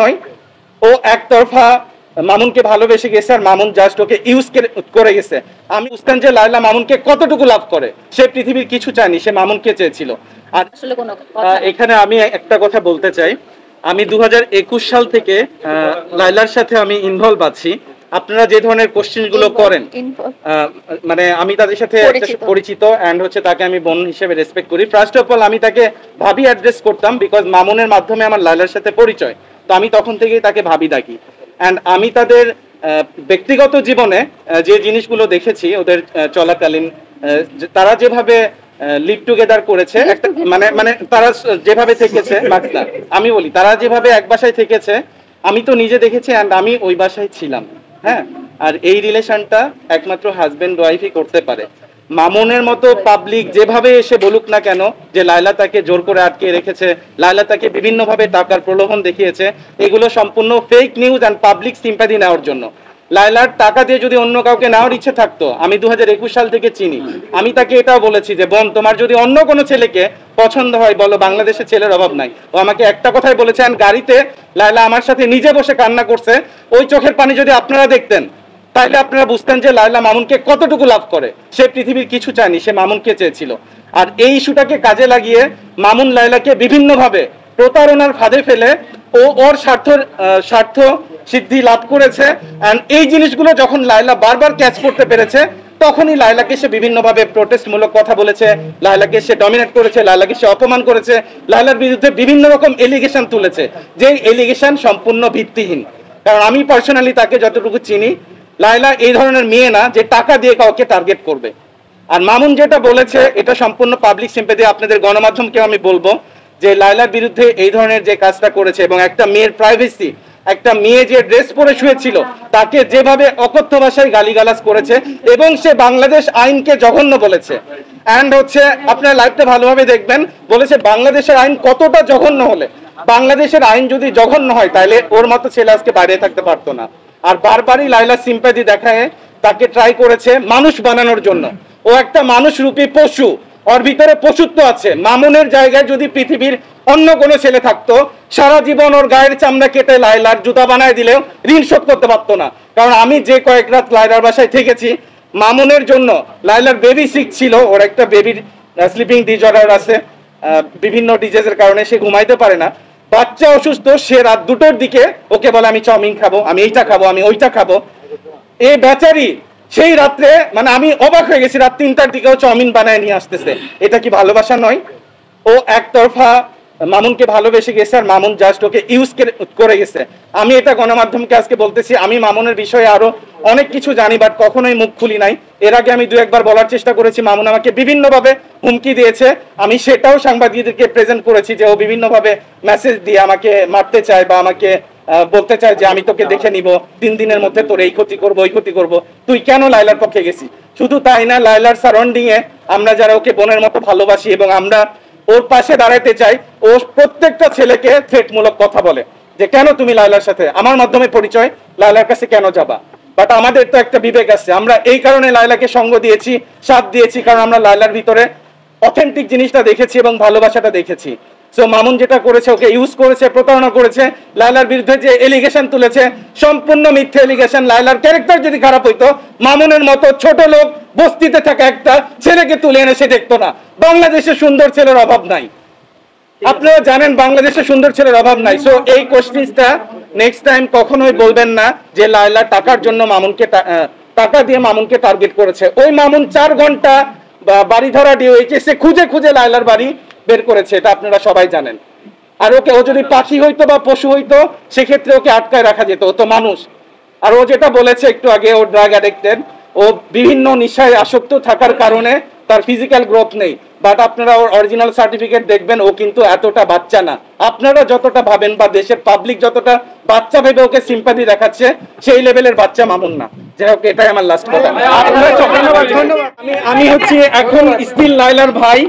নয়, ও একতরফা মামুনকে ভালোবেসে গেছে আর মামুন জাস্ট ওকে ইউজ করে গেছে। আমি বুঝতাম যে লায়লা মামুনকে কতটুকু লাভ করে। সে পৃথিবীর কিছু চায়নি, সে মামুনকে চেয়েছিল। আর এখানে আমি একটা কথা বলতে চাই, আমি 2021 সাল থেকে লায়লার সাথে আমি ইনভলভ আছি। আপনারা যে ধরনের কোশ্চেন গুলো করেন, মানে আমি তাদের সাথে পরিচিত এন্ড হচ্ছে তাকে আমি বোন হিসেবে রেসপেক্ট করি। ফার্স্ট অফ অল আমি তাকে ভাবি অ্যাড্রেস করতাম, বিকজ মামুনের মাধ্যমে আমার লায়লার সাথে পরিচয়, তো আমি তখন থেকেই তাকে ভাবি ডাকি। অ্যান্ড আমি তাদের ব্যক্তিগত জীবনে যে জিনিসগুলো দেখেছি ওদের চলাকালীন, তারা যেভাবে লিভ টুগেদার করেছে, একটা মানে মানে তারা যেভাবে থেকেছে, আমি বলি তারা যেভাবে এক বাসায় থেকেছে, আমি তো নিজে দেখেছি অ্যান্ড আমি ওই বাসায় ছিলাম। হ্যাঁ, আর এই রিলেশনটা একমাত্র হাজবেন্ড ওয়াইফই করতে পারে। মামুনের মতো পাবলিক যেভাবে এসে বলুক না কেন যে লায়লা তাকে জোর করে আটকে রেখেছে, লায়লা তাকে বিভিন্নভাবে টাকার প্রলোভন দেখিয়েছে, এগুলো সম্পূর্ণ fake news and public sympathy নেওয়ার জন্য। লায়লার টাকা দিয়ে যদি অন্য কাউকে নেওয়ার ইচ্ছে থাকতো, আমি 2021 সাল থেকে চিনি, আমি তাকে এটাও বলেছি যে বোন, তোমার যদি অন্য কোনো ছেলেকে পছন্দ হয় বলো, বাংলাদেশে ছেলের অভাব নাই। ও আমাকে একটা কথাই বলেছে, আর গাড়িতে লায়লা আমার সাথে নিজে বসে কান্না করছে। ওই চোখের পানি যদি আপনারা দেখতেন তাহলে আপনারা বুঝতেন যে লায়লা মামুনকে কতটুকু লাভ করে। সে পৃথিবীর কিছু চায়নি, সে মামুনকে চেয়েছিল। আর এই ইস্যুটাকে কাজে লাগিয়ে মামুন লায়লাকে বিভিন্নভাবে প্রতারণার ফাঁদে ফেলে ও ওর স্বার্থ সিদ্ধি লাভ করেছে। অ্যান্ড এই জিনিসগুলো যখন লায়লা বারবার ক্যাচ করতে পেরেছে, তখনই লায়লাকে সে বিভিন্নভাবে প্রোটেস্টমূলক কথা বলেছে, লায়লাকে সে ডমিনেট করেছে, লায়লাকে সে অপমান করেছে, লায়লার বিরুদ্ধে বিভিন্ন রকম এলিগেশন তুলেছে, যে এলিগেশন সম্পূর্ণ ভিত্তিহীন। কারণ আমি পার্সোনালি তাকে যতটুকু চিনি, লায়লা এই ধরনের মেয়ে না যে টাকা দিয়ে কাউকে টার্গেট করবে। আর মামুন যেটা বলেছে এটা সম্পূর্ণ পাবলিক সিম্পাথি। আপনাদের গণমাধ্যমকে আমি বলবো যে লায়লার বিরুদ্ধে এই ধরনের যে কাজটা করেছে, এবং একটা মেয়ের প্রাইভেসি, একটা মেয়ে যে ড্রেস পরে শুয়েছিল তাকে যেভাবে অকথ্য ভাষায় গালিগালাজ করেছে, এবং সে বাংলাদেশ আইনকে জঘন্য বলেছে। অ্যান্ড হচ্ছে আপনারা লাইভটা ভালোভাবে দেখবেন, বলেছে বাংলাদেশের আইন কতটা জঘন্য হলে, বাংলাদেশের আইন যদি জঘন্য হয় তাহলে ওর মতো ছেলে আজকে বাইরে থাকতে পারতো না। আর বারবারই লায়লা সিম্পাথি দেখায় তাকে ট্রাই করেছে মানুষ বানানোর জন্য। ও একটা মানুষ রূপী পশু, ওর ভিতরে পশুত্ব আছে। মামুনের জায়গায় যদি পৃথিবীর অন্য কোনো ছেলে থাকতো, সারা জীবন ওর গায়ের চামড়া কেটে লায়লার জুতা বানায় দিলেও ঋণ শোধ করতে পারতো না। কারণ আমি যে কয়েক রাত লায়লার বাসায় থেকেছি, মামুনের জন্য লায়লার বেবি সিক ছিল, ওর একটা বেবির স্লিপিং ডিসঅর্ডার আছে, বিভিন্ন ডিজিজের কারণে সে ঘুমাইতে পারে না। বাচ্চা অসুস্থ, সে রাত 2টোর দিকে ওকে বলে আমি চাউমিন খাবো, আমি এইটা খাবো, আমি ওইটা খাবো। এ বেচারি সেই রাত্রে, মানে আমি অবাক হয়ে গেছি, রাত 3টার দিকেও চাউমিন বানায় নিয়ে আসতেছে। এটা কি ভালোবাসা নয়? ও একতরফা মামুনকে ভালোবেসে গেছে আর মামুন জাস্ট ওকে ইউজ করে গেছে। আমি এটা গণমাধ্যমকে আজকে বলতেছি, আমি মামুনের বিষয়ে আরো অনেক কিছু জানি, বাট কখনোই মুখ খুলি নাই। এর আগে আমি 2-1বার বলার চেষ্টা করেছি, মামুন আমাকে বিভিন্নভাবে হুমকি দিয়েছে, আমি সেটাও সাংবাদিকদেরকে প্রেজেন্ট করেছি যে ও বিভিন্নভাবে মেসেজ দিয়ে আমাকে মারতে চায় বা আমাকে বলতে চায় যে আমি তোকে দেখে নিব, 3 দিনের মধ্যে তোর এই ক্ষতি করবো, ওই ক্ষতি করবো। তুই কেন লায়লার পক্ষে গেছি? শুধু তাই না, লায়লার সারাউন্ডিং এ আমরা যারা ওকে বোনের মতো ভালোবাসি এবং আমরা ওর পাশে দাঁড়াতে চাই, ও প্রত্যেকটা ছেলেকে থ্রেটমূলক কথা বলে যে কেন তুমি লায়লার সাথে, আমার মাধ্যমে পরিচয়, লায়লার কাছে কেন যাবা? বাট আমাদের তো একটা বিবেক আছে, আমরা এই কারণে লায়লাকে সঙ্গ দিয়েছি, সাথ দিয়েছি, কারণ আমরা লায়লার ভিতরে অথেন্টিক জিনিসটা দেখেছি এবং ভালোবাসাটা দেখেছি। সো মামুন যেটা করেছে, ওকে ইউজ করেছে, প্রতারণা করেছে, লায়লার বিরুদ্ধে যে এলিগেশন তুলেছে সম্পূর্ণ মিথ্যে এলিগেশন। লায়লার ক্যারেক্টার যদি খারাপ হইতো, মামুনের মতো ছোট লোক বস্তিতে থাকা একটা ছেলেকে তুলে এনে সে দেখতো না। বাংলাদেশে সুন্দর ছেলের অভাব নাই, আপনারা জানেন বাংলাদেশে সুন্দর ছেলের অভাব নাই। সো এই কোশ্চেনটা নেক্সট টাইম কখনোই বলবেন না যে লায়লা টাকার জন্য মামুনকে টাকা দিয়ে মামুনকে টার্গেট করেছে। ওই মামুন 4 ঘন্টা বাড়ি ধরা ডিওএইচএসে খুঁজে খুঁজে লায়লার বাড়ি বের করেছে, এটা আপনারা সবাই জানেন। আর ওকে, ও যদি পাখি হইতো বা পশু হইতো সেক্ষেত্রে ওকে আটকায় রাখা যেত, ও তো মানুষ। আর ও যেটা বলেছে একটু আগে, ও ড্রাগ অ্যাডিক্টেড, ও বিভিন্ন নেশায় আসক্ত থাকার কারণে তার ফিজিক্যাল গ্রোথ নেই। বাট আপনারা ওর অরিজিনাল সার্টিফিকেট দেখবেন, ও কিন্তু এতটা বাচ্চা না। আপনারা যতটা ভাবেন বা দেশের পাবলিক যতটা বাচ্চা ভেবে ওকে সিম্পাথি দেখাচ্ছে, সেই লেভেলের বাচ্চা মামুন না। যাই হোক, এটাই আমার লাস্ট কথা। আমি হচ্ছি এখন স্টিল লায়লার ভাই।